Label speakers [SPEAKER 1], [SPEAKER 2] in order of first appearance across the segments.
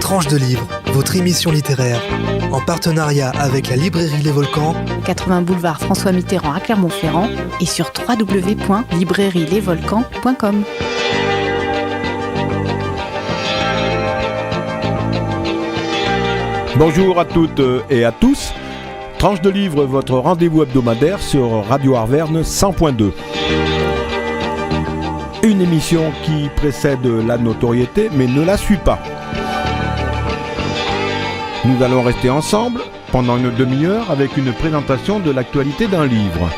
[SPEAKER 1] Tranche de livre, votre émission littéraire, en partenariat avec la librairie Les Volcans,
[SPEAKER 2] 80 boulevard François Mitterrand à Clermont-Ferrand et sur www.librairielesvolcans.com.
[SPEAKER 3] Bonjour à toutes et à tous. Tranche de livre, votre rendez-vous hebdomadaire sur Radio Arverne 100.2. Une émission qui précède la notoriété mais ne la suit pas. Nous allons rester ensemble pendant une demi-heure avec une présentation de l'actualité d'un livre.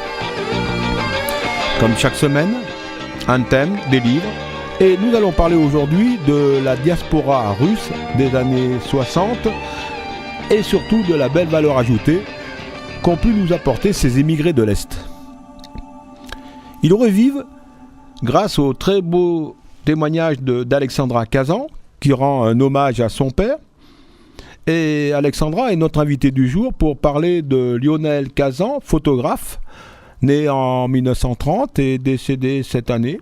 [SPEAKER 3] Comme chaque semaine, un thème, des livres, et nous allons parler aujourd'hui de la diaspora russe des années 60 et surtout de la belle valeur ajoutée qu'ont pu nous apporter ces émigrés de l'Est. Ils revivent grâce au très beau témoignage d'Alexandra Kazan qui rend un hommage à son père. Et Alexandra est notre invitée du jour pour parler de Lionel Kazan, photographe, né en 1930 et décédé cette année.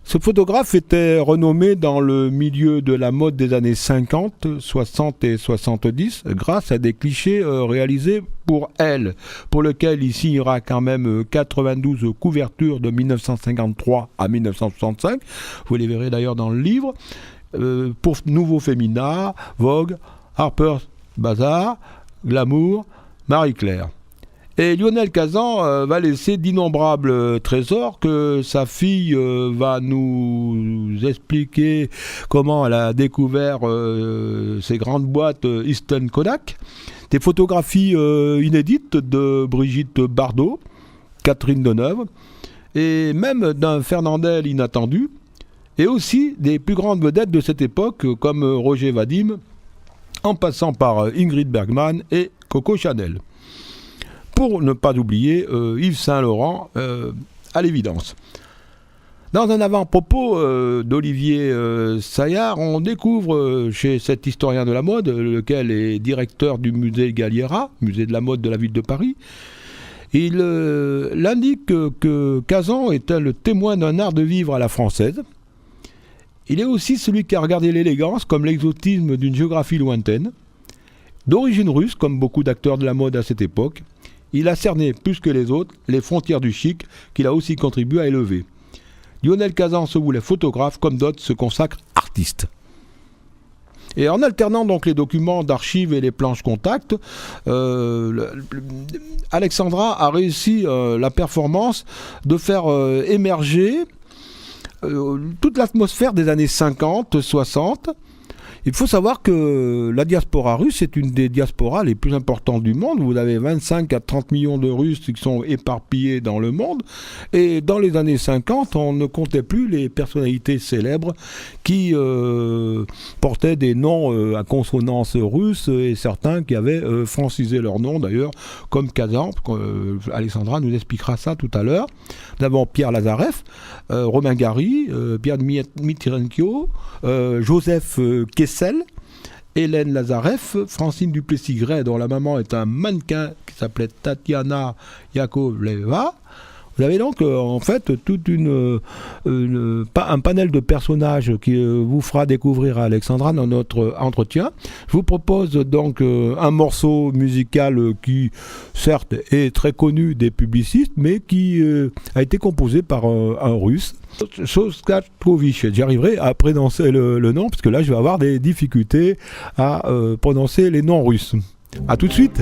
[SPEAKER 3] Ce photographe était renommé dans le milieu de la mode des années 50, 60 et 70 grâce à des clichés réalisés pour elle, pour lequel il signera quand même 92 couvertures de 1953 à 1965. Vous les verrez d'ailleurs dans le livre. Pour Nouveau Féminin, Vogue, Harper's Bazaar, Glamour, Marie-Claire. Et Lionel Kazan va laisser d'innombrables trésors que sa fille va nous expliquer comment elle a découvert ces grandes boîtes Easton Kodak, des photographies inédites de Brigitte Bardot, Catherine Deneuve, et même d'un Fernandel inattendu, et aussi des plus grandes vedettes de cette époque comme Roger Vadim, en passant par Ingrid Bergman et Coco Chanel. Pour ne pas oublier Yves Saint-Laurent, à l'évidence. Dans un avant-propos d'Olivier Saillard, on découvre chez cet historien de la mode, lequel est directeur du musée Galliera, musée de la mode de la ville de Paris, il indique que Kazan était le témoin d'un art de vivre à la française. Il est aussi celui qui a regardé l'élégance comme l'exotisme d'une géographie lointaine. D'origine russe, comme beaucoup d'acteurs de la mode à cette époque, il a cerné plus que les autres les frontières du chic qu'il a aussi contribué à élever. Lionel Kazan se voulait photographe, comme d'autres se consacrent artistes. Et en alternant donc les documents d'archives et les planches contact, Alexandra a réussi la performance de faire émerger toute l'atmosphère des années 50, 60. Il faut savoir que la diaspora russe est une des diasporas les plus importantes du monde. Vous avez 25 à 30 millions de Russes qui sont éparpillés dans le monde. Et dans les années 50, on ne comptait plus les personnalités célèbres qui portaient des noms à consonance russe et certains qui avaient francisé leur nom d'ailleurs, comme Kazan. Alexandra nous expliquera ça tout à l'heure. Nous avons Pierre Lazarev, Romain Gary, Pierre Dmitrienko, Joseph Kessel, Hélène Lazarev, Francine Duplessis-Gray, dont la maman est un mannequin qui s'appelait Tatiana Yakovleva. Vous avez donc en fait toute un panel de personnages qui vous fera découvrir à Alexandra dans notre entretien. Je vous propose donc un morceau musical qui certes est très connu des publicistes, mais qui a été composé par un russe, Shostakovich. J'arriverai à prononcer le nom, parce que là je vais avoir des difficultés à prononcer les noms russes. A tout de suite.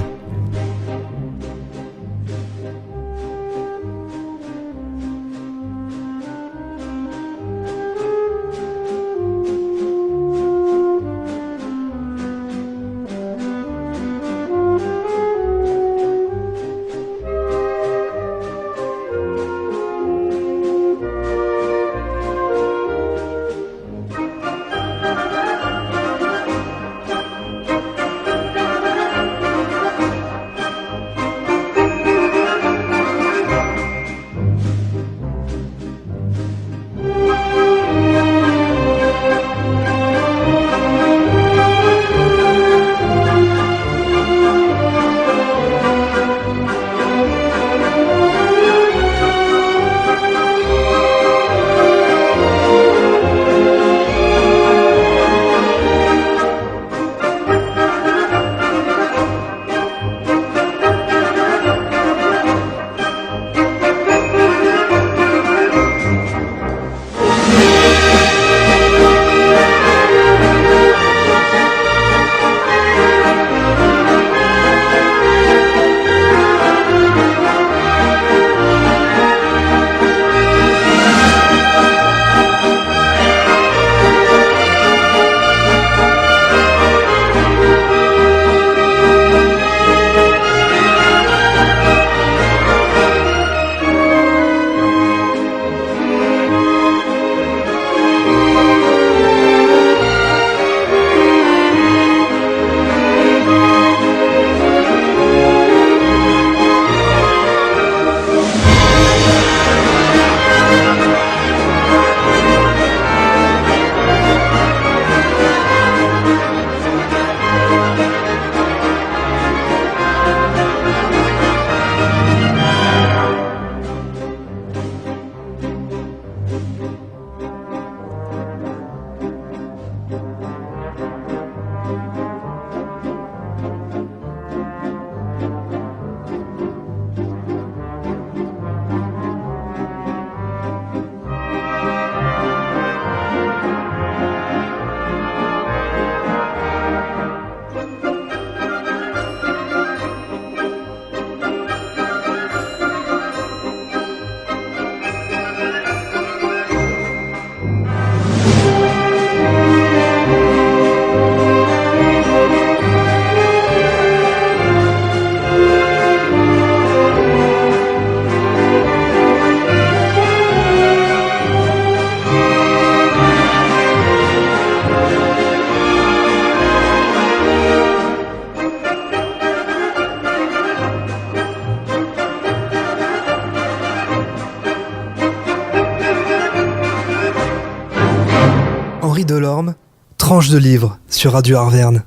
[SPEAKER 1] Henri Delorme, Tranche de livre sur Radio Arverne.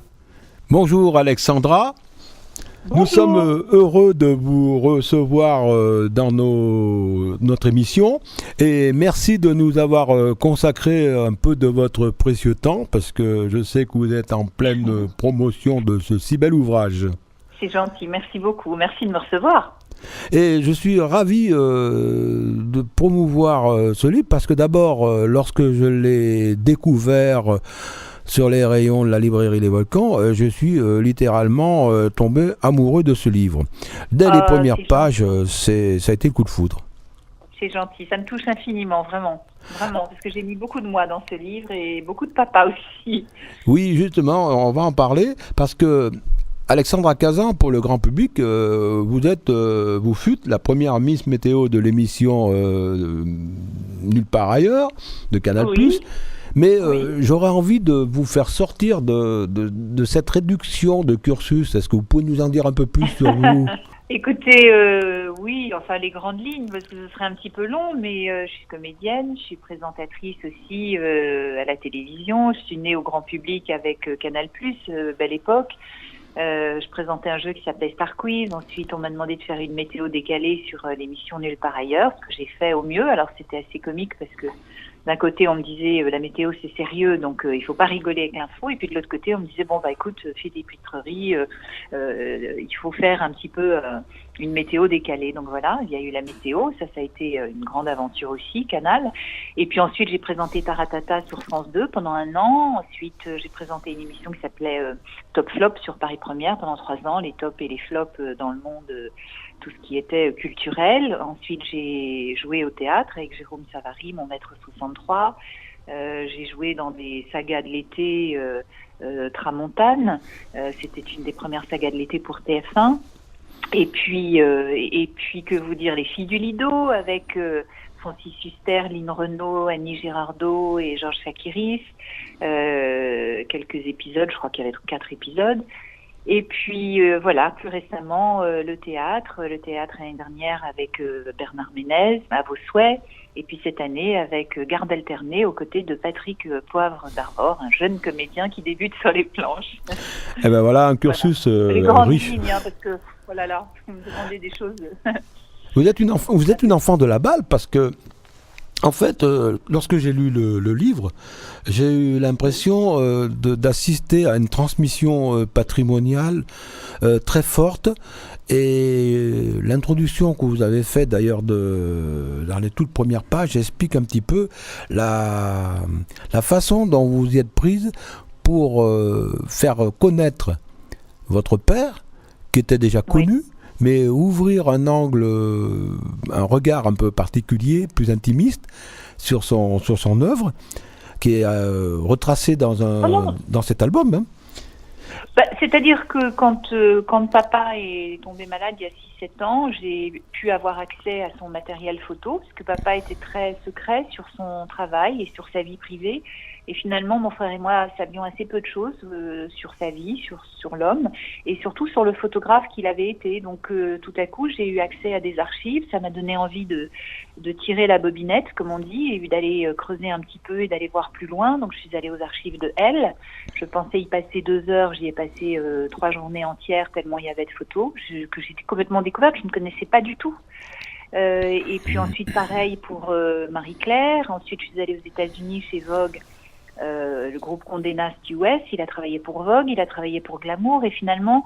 [SPEAKER 3] Bonjour Alexandra.
[SPEAKER 4] Bonjour.
[SPEAKER 3] Nous sommes heureux de vous recevoir dans notre émission et merci de nous avoir consacré un peu de votre précieux temps parce que je sais que vous êtes en pleine promotion de ce si bel ouvrage.
[SPEAKER 4] C'est gentil, merci beaucoup, merci de me recevoir.
[SPEAKER 3] Et je suis ravi de promouvoir ce livre parce que d'abord, lorsque je l'ai découvert sur les rayons de la librairie Les Volcans, je suis littéralement tombé amoureux de ce livre. Dès les premières pages, ça a été le coup de foudre.
[SPEAKER 4] C'est gentil, ça me touche infiniment, vraiment, parce que j'ai mis beaucoup de moi dans ce livre et beaucoup de papa aussi.
[SPEAKER 3] Oui, justement, on va en parler parce que Alexandra Cazan, pour le grand public, vous fûtes la première Miss Météo de l'émission Nulle part ailleurs, de Canal+.
[SPEAKER 4] Oui.
[SPEAKER 3] Mais j'aurais envie de vous faire sortir de cette réduction de cursus. Est-ce que vous pouvez nous en dire un peu plus sur vous ?
[SPEAKER 4] Écoutez, oui, enfin les grandes lignes, parce que ce serait un petit peu long, mais je suis comédienne, je suis présentatrice aussi à la télévision, je suis née au grand public avec Canal+, belle époque. Je présentais un jeu qui s'appelait Star Quiz. Ensuite, on m'a demandé de faire une météo décalée sur l'émission Nulle part ailleurs, ce que j'ai fait au mieux. Alors, c'était assez comique parce que d'un côté, on me disait la météo c'est sérieux, donc il faut pas rigoler avec l'info. Et puis de l'autre côté, on me disait bon bah écoute, Philippe Vitrerie, il faut faire un petit peu une météo décalée. Donc voilà, il y a eu la météo, ça a été une grande aventure aussi, Canal. Et puis ensuite, j'ai présenté Taratata sur France 2 pendant 1 an. Ensuite, j'ai présenté une émission qui s'appelait Top Flop sur Paris Première pendant 3 ans, les tops et les flops dans le monde. Tout ce qui était culturel. Ensuite, j'ai joué au théâtre avec Jérôme Savary, mon maître 63. J'ai joué dans des sagas de l'été, Tramontane. C'était une des premières sagas de l'été pour TF1. Et puis, que vous dire, Les Filles du Lido avec Francis Huster, Lynn Renaud, Annie Girardot et Georges Chakiris. Quelques épisodes, je crois qu'il y avait 4 épisodes. Et puis voilà, plus récemment le théâtre l'année dernière avec Bernard Ménez, à vos souhaits, et puis cette année avec Garde alternée aux côtés de Patrick Poivre d'Arvor, un jeune comédien qui débute sur les planches.
[SPEAKER 3] Et ben voilà un cursus
[SPEAKER 4] les grandes
[SPEAKER 3] riche.
[SPEAKER 4] lignes, parce que voilà là, vous me demandez des choses.
[SPEAKER 3] Vous êtes une enfant de la balle parce que en fait, lorsque j'ai lu le livre, j'ai eu l'impression d'assister à une transmission patrimoniale très forte. Et l'introduction que vous avez faite d'ailleurs dans les toutes premières pages explique un petit peu la façon dont vous y êtes prise pour faire connaître votre père, qui était déjà connu. Oui. Mais ouvrir un angle, un regard un peu particulier, plus intimiste, sur son œuvre, qui est retracée dans cet album. Hein.
[SPEAKER 4] C'est-à-dire que quand papa est tombé malade il y a 6-7 ans, j'ai pu avoir accès à son matériel photo, parce que papa était très secret sur son travail et sur sa vie privée. Et finalement, mon frère et moi savions assez peu de choses sur sa vie, sur l'homme, et surtout sur le photographe qu'il avait été. Donc tout à coup, j'ai eu accès à des archives. Ça m'a donné envie de tirer la bobinette, comme on dit, et d'aller creuser un petit peu et d'aller voir plus loin. Donc je suis allée aux archives de Elle. Je pensais y passer 2 heures. J'y ai passé 3 journées entières, tellement il y avait de photos que j'étais complètement découverte. Je ne connaissais pas du tout. Et puis ensuite, pareil pour Marie-Claire. Ensuite, je suis allée aux États-Unis chez Vogue. Le groupe Condé Nast US, il a travaillé pour Vogue, il a travaillé pour Glamour, et finalement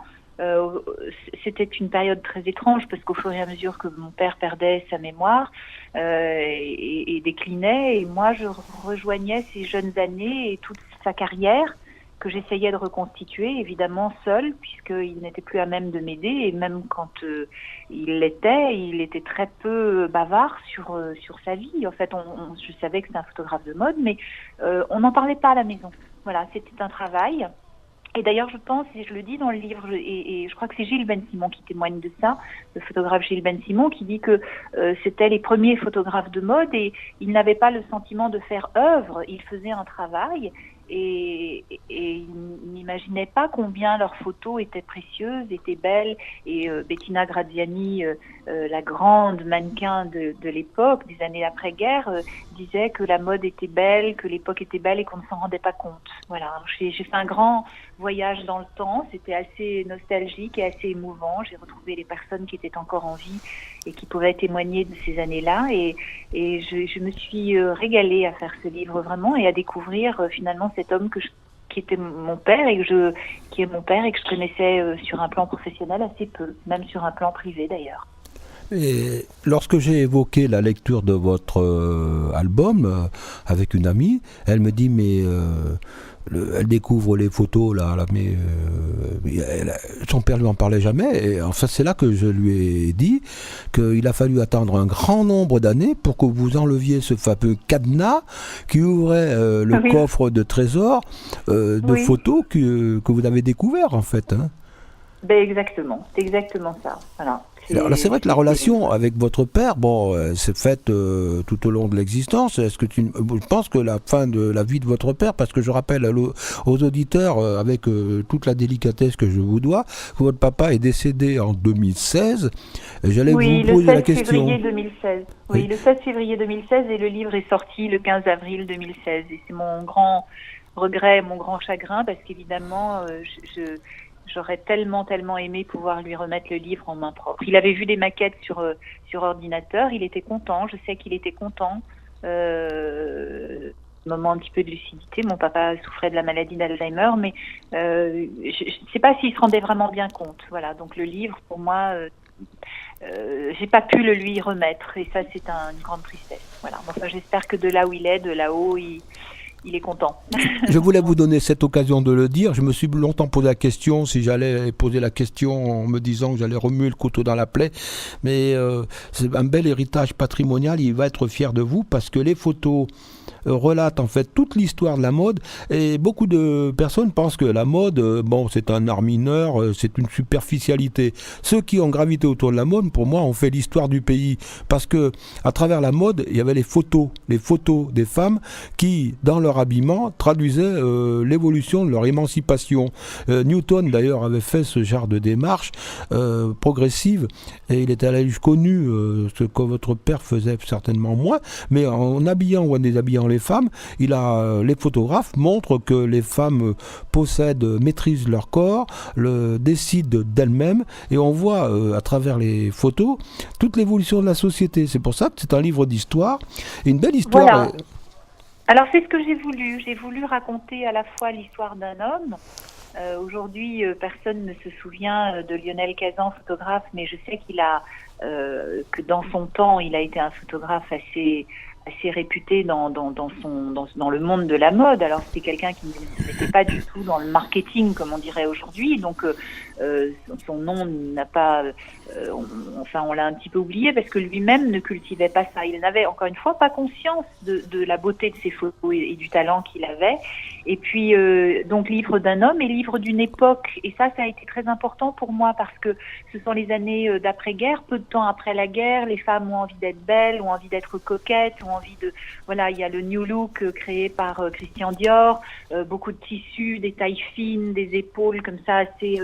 [SPEAKER 4] c'était une période très étrange parce qu'au fur et à mesure que mon père perdait sa mémoire et déclinait, et moi je rejoignais ses jeunes années et toute sa carrière que j'essayais de reconstituer, évidemment seul, puisqu'il n'était plus à même de m'aider, et même quand il était très peu bavard sur sa vie. En fait, je savais que c'était un photographe de mode, mais on n'en parlait pas à la maison. Voilà, c'était un travail. Et d'ailleurs, je pense, et je le dis dans le livre, et je crois que c'est Gilles Ben-Simon qui témoigne de ça, le photographe Gilles Ben-Simon, qui dit que c'était les premiers photographes de mode et ils n'avaient pas le sentiment de faire œuvre, ils faisaient un travail et ils n'imaginaient pas combien leurs photos étaient précieuses, étaient belles. Et Bettina Graziani, la grande mannequin de l'époque, des années après-guerre, disait que la mode était belle, que l'époque était belle et qu'on ne s'en rendait pas compte. Voilà, alors, j'ai fait un grand voyage dans le temps, c'était assez nostalgique et assez émouvant. J'ai retrouvé les personnes qui étaient encore en vie et qui pouvaient témoigner de ces années-là et je me suis régalée à faire ce livre vraiment et à découvrir finalement cet homme qui était mon père qui est mon père et que je connaissais sur un plan professionnel assez peu, même sur un plan privé d'ailleurs.
[SPEAKER 5] Et lorsque j'ai évoqué la lecture de votre album avec une amie, elle me dit mais elle découvre les photos là, mais son père lui en parlait jamais. Et enfin c'est là que je lui ai dit qu'il a fallu attendre un grand nombre d'années pour que vous enleviez ce fameux cadenas qui ouvrait le coffre de trésors de photos que vous avez découvert en fait. Hein.
[SPEAKER 4] Ben exactement, c'est exactement ça. Voilà.
[SPEAKER 5] Alors là, c'est vrai que la relation avec votre père, s'est faite tout au long de l'existence. Est-ce que je pense que la fin de la vie de votre père, parce que je rappelle aux auditeurs, avec toute la délicatesse que je vous dois, que votre papa est décédé en 2016. J'allais vous poser la question.
[SPEAKER 4] Oui, le 16 février 2016. Oui, le 16 février 2016 et le livre est sorti le 15 avril 2016. Et c'est mon grand regret, mon grand chagrin, parce qu'évidemment, j'aurais tellement aimé pouvoir lui remettre le livre en main propre. Il avait vu des maquettes sur ordinateur, il était content, je sais qu'il était content. Moment un petit peu de lucidité, mon papa souffrait de la maladie d'Alzheimer, mais je ne sais pas s'il se rendait vraiment bien compte. Voilà, donc le livre, pour moi, j'ai pas pu le lui remettre, et ça c'est une grande tristesse. Voilà, enfin, j'espère que de là où il est, de là-haut, il est content.
[SPEAKER 5] Je voulais vous donner cette occasion de le dire. Je me suis longtemps posé la question si j'allais poser la question en me disant que j'allais remuer le couteau dans la plaie. Mais c'est un bel héritage patrimonial. Il va être fier de vous parce que les photos relatent en fait toute l'histoire de la mode. Et beaucoup de personnes pensent que la mode, c'est un art mineur, c'est une superficialité. Ceux qui ont gravité autour de la mode, pour moi, ont fait l'histoire du pays. Parce que à travers la mode, il y avait les photos des femmes qui, dans leur habillement, traduisaient l'évolution de leur émancipation. Newton d'ailleurs avait fait ce genre de démarche progressive et il était allé jusqu'au nu, ce que votre père faisait certainement moins, mais en habillant ou en déshabillant les femmes, les photographes montrent que les femmes maîtrisent leur corps, décident d'elles-mêmes et on voit à travers les photos toute l'évolution de la société. C'est pour ça que c'est un livre d'histoire, et une belle histoire.
[SPEAKER 4] Voilà. Alors c'est ce que j'ai voulu. J'ai voulu raconter à la fois l'histoire d'un homme. Aujourd'hui, personne ne se souvient de Lionel Cazan, photographe, mais je sais que dans son temps, il a été un photographe assez réputé dans le monde de la mode. Alors c'était quelqu'un qui n'était pas du tout dans le marketing comme on dirait aujourd'hui, donc son nom n'a pas on l'a un petit peu oublié parce que lui-même ne cultivait pas ça. Il n'avait encore une fois pas conscience de la beauté de ses photos et du talent qu'il avait. Et puis donc livre d'un homme et livre d'une époque, et ça a été très important pour moi parce que ce sont les années d'après-guerre. Peu de temps après la guerre, les femmes ont envie d'être belles, ont envie d'être coquettes, ont envie de il y a le new look créé par Christian Dior, beaucoup de tissus, des tailles fines, des épaules comme ça assez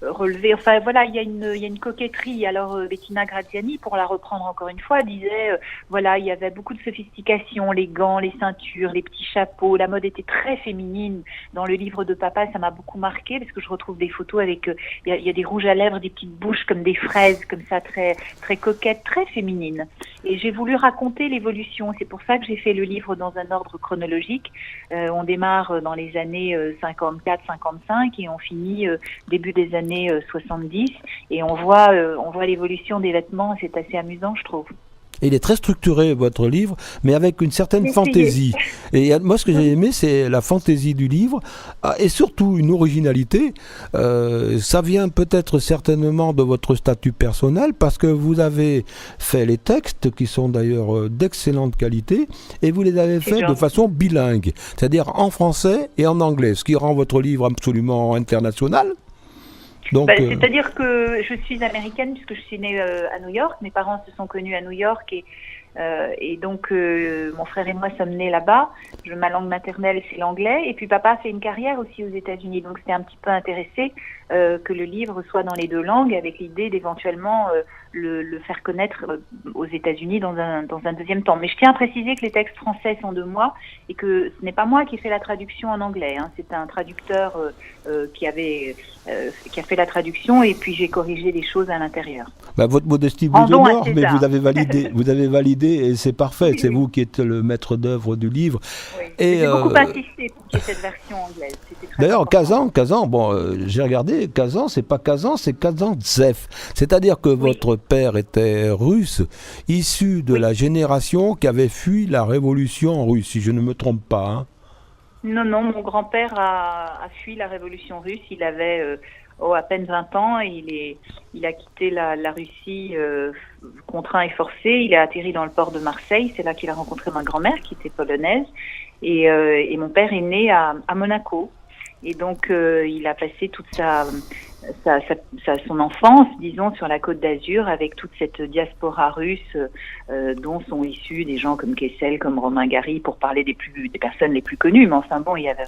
[SPEAKER 4] relevées. Enfin voilà, il y a une coquetterie. Alors Bettina Graziani, pour la reprendre encore une fois, disait il y avait beaucoup de sophistication, les gants, les ceintures, les petits chapeaux. La mode était très féminine. Dans le livre de papa, ça m'a beaucoup marqué parce que je retrouve des photos avec il y a des rouges à lèvres, des petites bouches comme des fraises, comme ça, très très coquettes, très féminines. Et j'ai voulu raconter l'évolution. C'est pour ça que j'ai fait le livre dans un ordre chronologique. On démarre dans les années 54-55 et on finit début des années 70. Et on voit l'évolution des vêtements. C'est assez amusant, je trouve.
[SPEAKER 5] Il est très structuré, votre livre, mais avec une certaine fantaisie. Et moi, ce que j'ai aimé, c'est la fantaisie du livre, et surtout une originalité. Ça vient peut-être certainement de votre statut personnel, parce que vous avez fait les textes, qui sont d'ailleurs d'excellente qualité, et vous les avez faits de façon bilingue, c'est-à-dire en français et en anglais, ce qui rend votre livre absolument international. Donc,
[SPEAKER 4] c'est-à-dire que je suis américaine puisque je suis née à New York. Mes parents se sont connus à New York et donc mon frère et moi sommes nés là-bas. Ma langue maternelle c'est l'anglais et puis papa a fait une carrière aussi aux États-Unis. Donc c'était un petit peu intéressé que le livre soit dans les deux langues avec l'idée d'éventuellement le faire connaître aux États-Unis dans un deuxième temps. Mais je tiens à préciser que les textes français sont de moi et que ce n'est pas moi qui ai fait la traduction en anglais. C'est un traducteur qui a fait la traduction et puis j'ai corrigé les choses à l'intérieur.
[SPEAKER 5] Votre modestie vous honore, mais vous avez validé et c'est parfait. C'est vous qui êtes le maître d'œuvre du livre.
[SPEAKER 4] Oui. Et j'ai beaucoup insisté pour qu'il y ait cette version anglaise.
[SPEAKER 5] D'ailleurs, Kazan, j'ai regardé, Kazan, c'est pas Kazan, c'est Kazantsev. C'est-à-dire que votre père était russe, issu de la génération qui avait fui la révolution russe, si je ne me trompe pas.
[SPEAKER 4] Non, mon grand-père a fui la révolution russe. Il avait à peine 20 ans. Il a quitté la Russie contraint et forcé. Il a atterri dans le port de Marseille. C'est là qu'il a rencontré ma grand-mère, qui était polonaise. Et mon père est né à Monaco. Et donc, il a passé toute son enfance, disons, sur la Côte d'Azur, avec toute cette diaspora russe dont sont issus des gens comme Kessel, comme Romain Gary, pour parler des personnes les plus connues. Mais enfin bon, il y avait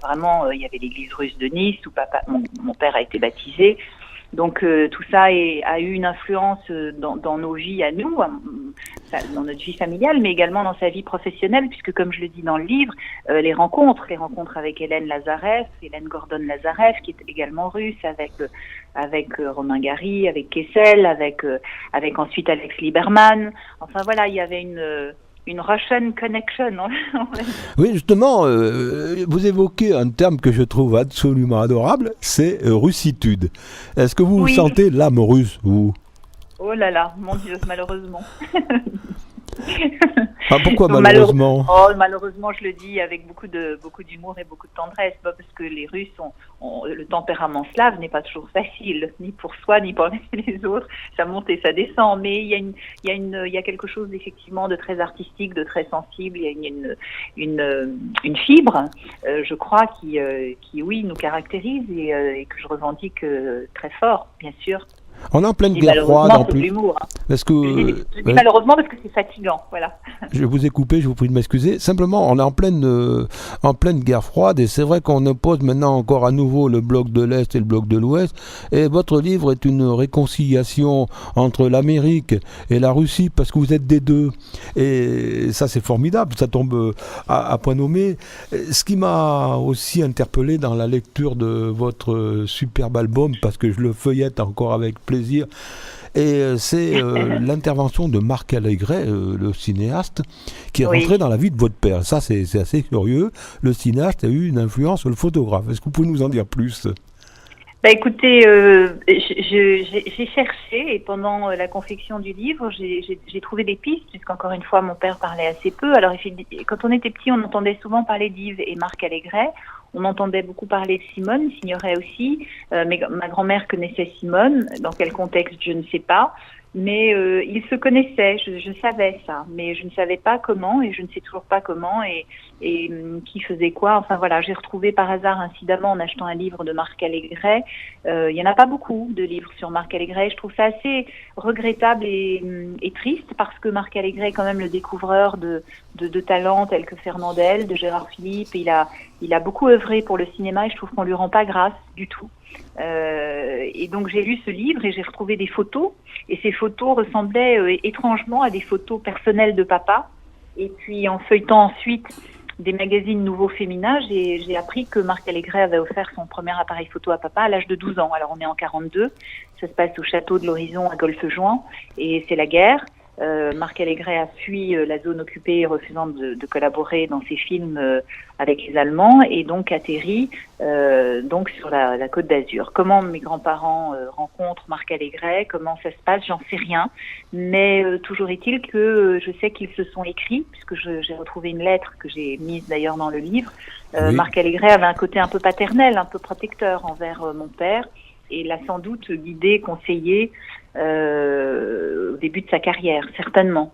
[SPEAKER 4] l'église russe de Nice où mon père a été baptisé. Donc tout ça a eu une influence dans nos vies à nous, dans notre vie familiale, mais également dans sa vie professionnelle, puisque comme je le dis dans le livre, les rencontres avec Hélène Gordon-Lazarev, qui est également russe, avec Romain Gary, avec Kessel, avec ensuite Alex Lieberman. Enfin voilà, il y avait une Russian connection.
[SPEAKER 5] Oui, justement, vous évoquez un terme que je trouve absolument adorable, c'est russitude. Est-ce que vous sentez l'âme russe, vous ?
[SPEAKER 4] Oh là là, mon Dieu, malheureusement.
[SPEAKER 5] Pourquoi malheureusement ?
[SPEAKER 4] Malheureusement, je le dis avec beaucoup d'humour et beaucoup de tendresse, parce que les Russes ont le tempérament slave n'est pas toujours facile, ni pour soi, ni pour les autres. Ça monte et ça descend, mais il y a quelque chose effectivement de très artistique, de très sensible. Il y a une fibre, je crois, qui nous caractérise et que je revendique très fort, bien sûr.
[SPEAKER 5] On est en pleine guerre froide en plus.
[SPEAKER 4] L'humour,
[SPEAKER 5] Parce que,
[SPEAKER 4] je dis malheureusement parce que c'est fatigant, voilà.
[SPEAKER 5] Je vous ai coupé, je vous prie de m'excuser. Simplement, on est en pleine guerre froide et c'est vrai qu'on oppose maintenant encore à nouveau le bloc de l'Est et le bloc de l'Ouest. Et votre livre est une réconciliation entre l'Amérique et la Russie parce que vous êtes des deux. Et ça, c'est formidable, ça tombe à point nommé. Ce qui m'a aussi interpellé dans la lecture de votre superbe album, parce que je le feuillette encore avec plaisir, et c'est l'intervention de Marc Allégret, le cinéaste, qui est rentré dans la vie de votre père. Ça, c'est assez curieux. Le cinéaste a eu une influence sur le photographe. Est-ce que vous pouvez nous en dire plus ?
[SPEAKER 4] Écoutez, j'ai cherché et pendant la confection du livre, j'ai trouvé des pistes, puisqu'encore une fois, mon père parlait assez peu. Alors, quand on était petit, on entendait souvent parler d'Yves et Marc Allégret. On entendait beaucoup parler de Simone Signoret aussi. Ma grand-mère connaissait Simone. Dans quel contexte, je ne sais pas. Mais ils se connaissaient, je savais ça, mais je ne savais pas comment et je ne sais toujours pas comment et qui faisait quoi. Enfin voilà, j'ai retrouvé par hasard incidemment en achetant un livre de Marc Allégret. Il y en a pas beaucoup de livres sur Marc Allégret. Je trouve ça assez regrettable et triste parce que Marc Allégret est quand même le découvreur de talents tels que Fernandel, de Gérard Philippe. Il a beaucoup œuvré pour le cinéma et je trouve qu'on lui rend pas grâce du tout. Et donc j'ai lu ce livre et j'ai retrouvé des photos et ces photos ressemblaient étrangement à des photos personnelles de papa. Et puis en feuilletant ensuite des magazines nouveaux féminins, j'ai appris que Marc Allégret avait offert son premier appareil photo à papa à l'âge de 12 ans. Alors on est en 42, ça se passe au château de l'Horizon à Golfe-Juan et c'est la guerre. Marc Allégret a fui la zone occupée, refusant de collaborer dans ses films avec les Allemands, et donc atterrit donc sur la Côte d'Azur. Comment mes grands-parents rencontrent Marc Allégret, comment ça se passe, j'en sais rien, mais toujours est-il que je sais qu'ils se sont écrits, puisque j'ai retrouvé une lettre que j'ai mise d'ailleurs dans le livre.
[SPEAKER 5] Oui.
[SPEAKER 4] Marc Allégret avait un côté un peu paternel, un peu protecteur envers mon père, et l'a sans doute guidé, conseillé au début de sa carrière, certainement.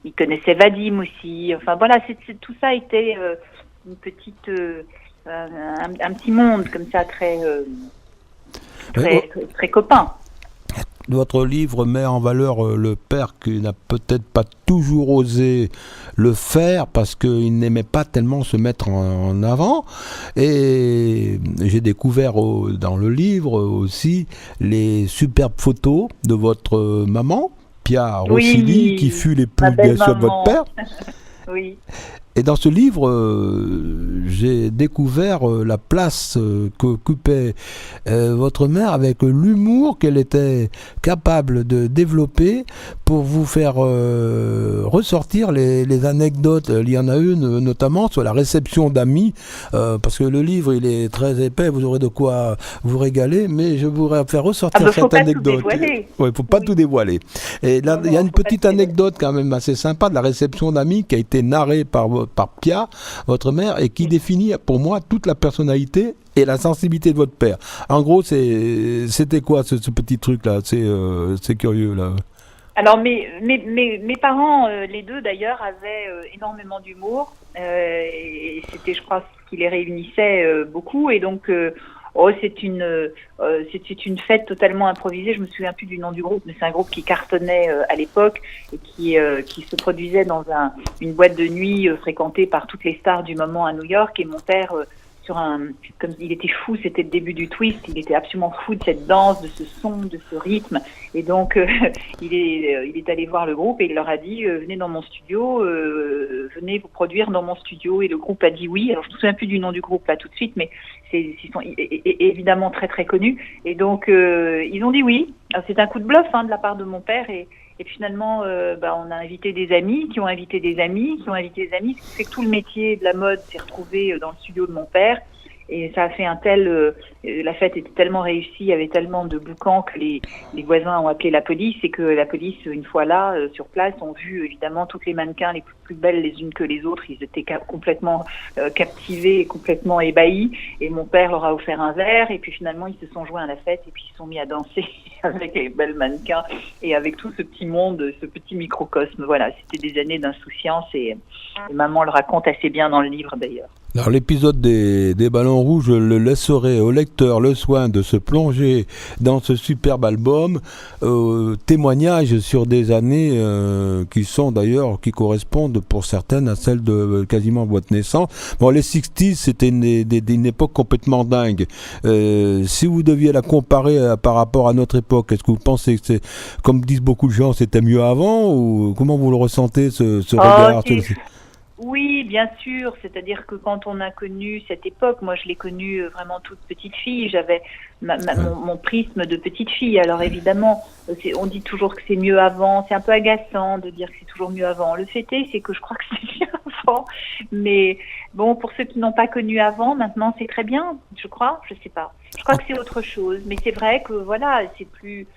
[SPEAKER 4] Il connaissait Vadim aussi. Enfin voilà, tout ça était une petite, un petit monde comme ça, très copain.
[SPEAKER 5] Votre livre met en valeur le père qui n'a peut-être pas toujours osé le faire parce qu'il n'aimait pas tellement se mettre en avant. Et j'ai découvert dans le livre aussi les superbes photos de votre maman, Pia Rossini, qui fut l'épouse bien sûr de votre père.
[SPEAKER 4] Oui.
[SPEAKER 5] Et dans ce livre, j'ai découvert la place qu'occupait votre mère avec l'humour qu'elle était capable de développer pour vous faire ressortir les anecdotes. Il y en a une notamment sur la réception d'amis, parce que le livre il est très épais, vous aurez de quoi vous régaler, mais je voudrais faire ressortir cette anecdote. Il ne faut pas tout dévoiler. Et là, il y a une petite anecdote quand même assez sympa de la réception d'amis qui a été narrée par Pia, votre mère, et qui définit pour moi toute la personnalité et la sensibilité de votre père. En gros, c'était quoi ce petit truc-là? C'est curieux, là.
[SPEAKER 4] Alors, mes parents, les deux d'ailleurs, avaient énormément d'humour. Et c'était, je crois, ce qui les réunissait beaucoup. Et donc, c'était une fête totalement improvisée. Je me souviens plus du nom du groupe, mais c'est un groupe qui cartonnait à l'époque et qui se produisait dans une boîte de nuit fréquentée par toutes les stars du moment à New York. Et mon père, comme il était fou, c'était le début du twist, il était absolument fou de cette danse, de ce son, de ce rythme. Et donc, il est allé voir le groupe et il leur a dit venez dans mon studio, venez vous produire dans mon studio. Et le groupe a dit oui. Alors, je ne me souviens plus du nom du groupe là tout de suite, mais ils sont évidemment très très connus. Et donc, ils ont dit oui. Alors, c'est un coup de bluff de la part de mon père. Et finalement, on a invité des amis, qui ont invité des amis, qui ont invité des amis, ce qui fait que tout le métier de la mode s'est retrouvé dans le studio de mon père. Et ça a fait la fête était tellement réussie, il y avait tellement de boucans que les voisins ont appelé la police, et que la police, une fois là, sur place, ont vu évidemment toutes les mannequins les plus belles les unes que les autres. Ils étaient complètement captivés et complètement ébahis. Et mon père leur a offert un verre, et puis finalement ils se sont joints à la fête, et puis ils se sont mis à danser avec les belles mannequins et avec tout ce petit monde, ce petit microcosme. Voilà, c'était des années d'insouciance, et maman le raconte assez bien dans le livre d'ailleurs.
[SPEAKER 5] Alors l'épisode des ballons rouges, je le laisserai au lecteur le soin de se plonger dans ce superbe album, témoignage sur des années qui correspondent pour certaines à celles de quasiment votre naissance. Bon, les 60s, c'était une époque complètement dingue. Si vous deviez la comparer par rapport à notre époque, est-ce que vous pensez que comme disent beaucoup de gens, c'était mieux avant, ou comment vous le ressentez, ce regard?
[SPEAKER 4] Oui, bien sûr. C'est-à-dire que quand on a connu cette époque, moi je l'ai connue vraiment toute petite fille. J'avais mon prisme de petite fille. Alors évidemment, on dit toujours que c'est mieux avant. C'est un peu agaçant de dire que c'est toujours mieux avant. Le fait est, c'est que je crois que c'est mieux avant. Mais bon, pour ceux qui n'ont pas connu avant, maintenant c'est très bien. Je crois. Je sais pas. Je crois que c'est autre chose. Mais c'est vrai que voilà, c'est plus.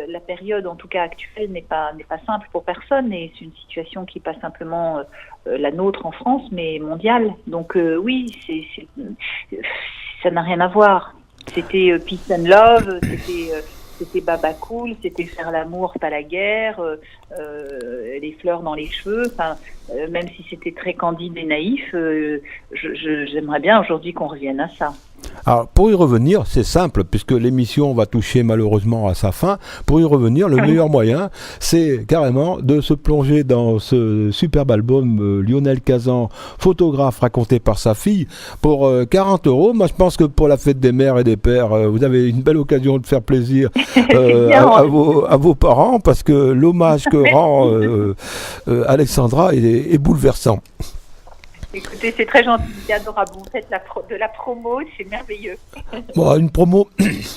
[SPEAKER 4] La période, en tout cas actuelle, n'est pas simple pour personne, et c'est une situation qui n'est pas simplement la nôtre en France, mais mondiale. Donc oui, ça n'a rien à voir. C'était peace and love, c'était baba cool, c'était faire l'amour, pas la guerre, les fleurs dans les cheveux. Enfin, même si c'était très candide et naïf, j'aimerais bien aujourd'hui qu'on revienne à ça.
[SPEAKER 5] Alors, pour y revenir, c'est simple, puisque l'émission va toucher malheureusement à sa fin. Pour y revenir, le meilleur moyen, c'est carrément de se plonger dans ce superbe album Lionel Kazan, photographe, raconté par sa fille, pour 40 €. Moi, je pense que pour la fête des mères et des pères, vous avez une belle occasion de faire plaisir à vos parents, parce que l'hommage que rend Alexandra est bouleversant.
[SPEAKER 4] Écoutez, c'est très gentil, c'est adorable. Vous faites de la promo, c'est merveilleux.
[SPEAKER 5] Bon, une promo,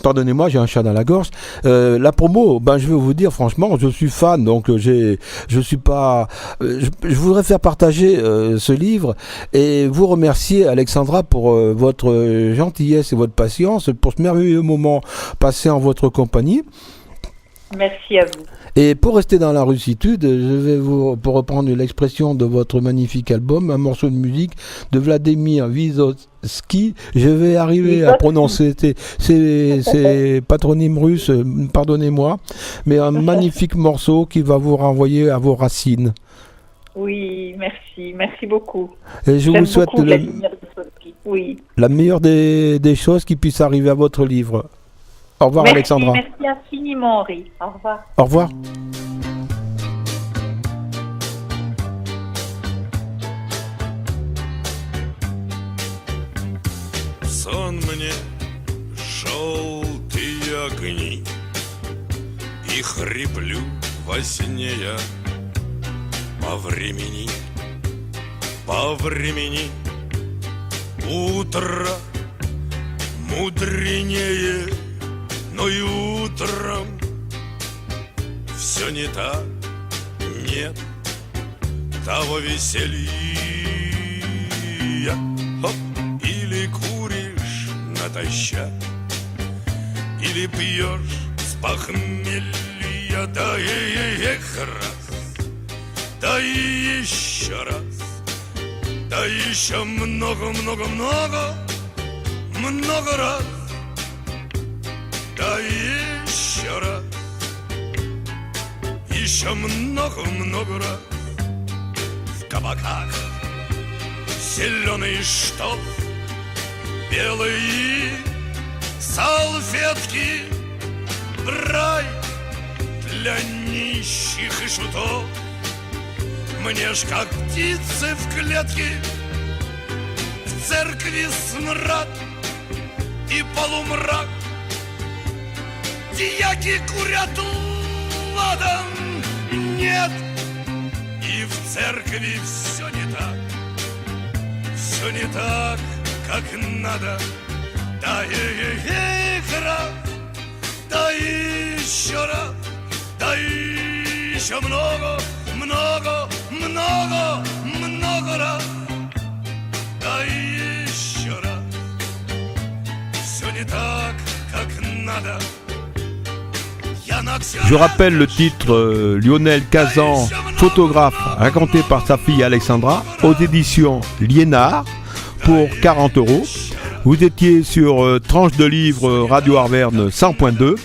[SPEAKER 5] pardonnez-moi, j'ai un chat dans la gorge. La promo, je vais vous dire franchement, je suis fan, donc je voudrais faire partager ce livre et vous remercier, Alexandra, pour votre gentillesse et votre patience, pour ce merveilleux moment passé en votre compagnie.
[SPEAKER 4] Merci à vous.
[SPEAKER 5] Et pour rester dans la russitude, je vais pour reprendre l'expression de votre magnifique album, un morceau de musique de Vladimir Vysotsky. Je vais arriver à prononcer ces patronymes russes, pardonnez-moi, mais un magnifique morceau qui va vous renvoyer à vos racines.
[SPEAKER 4] Oui, merci beaucoup.
[SPEAKER 5] Et je vous souhaite la meilleure des choses qui puissent arriver à votre livre. Au revoir, Alexandra.
[SPEAKER 4] Merci infiniment, Henri. Au revoir.
[SPEAKER 5] Au revoir.
[SPEAKER 6] Сон мне желтые огни, и хриплю во сне я по времени, утро мудренее. Но и утром все не так, нет того веселья. Хоп, или куришь натощак, или пьешь с похмелья, да и раз, да и еще раз, да еще много раз. Да еще раз, еще много раз. В кабаках зеленый штоф, белые салфетки, рай для нищих и шутов. Мне ж как птицы в клетке, в церкви смрад и полумрак. Дьяки курят ладан, нет, и в церкви все не так, как надо. Да раз, да еще раз, да еще много раз, да еще раз. Все не так, как надо.
[SPEAKER 3] Je rappelle le titre Lionel Kazan, photographe, raconté par sa fille Alexandra, aux éditions Liénard, pour 40 €. Vous étiez sur Tranche de Livre Radio Arverne 100.2.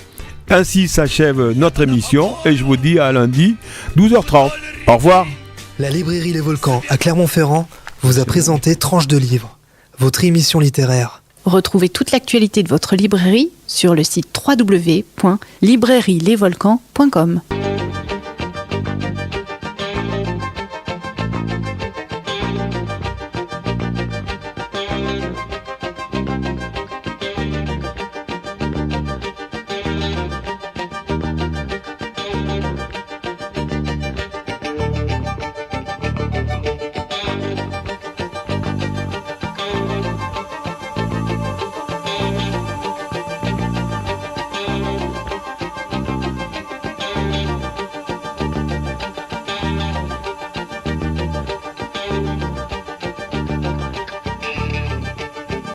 [SPEAKER 3] Ainsi s'achève notre émission et je vous dis à lundi 12h30. Au revoir.
[SPEAKER 1] La librairie Les Volcans à Clermont-Ferrand vous a présenté Tranche de Livre, votre émission littéraire.
[SPEAKER 2] Retrouvez toute l'actualité de votre librairie sur le site www.librairielesvolcans.com.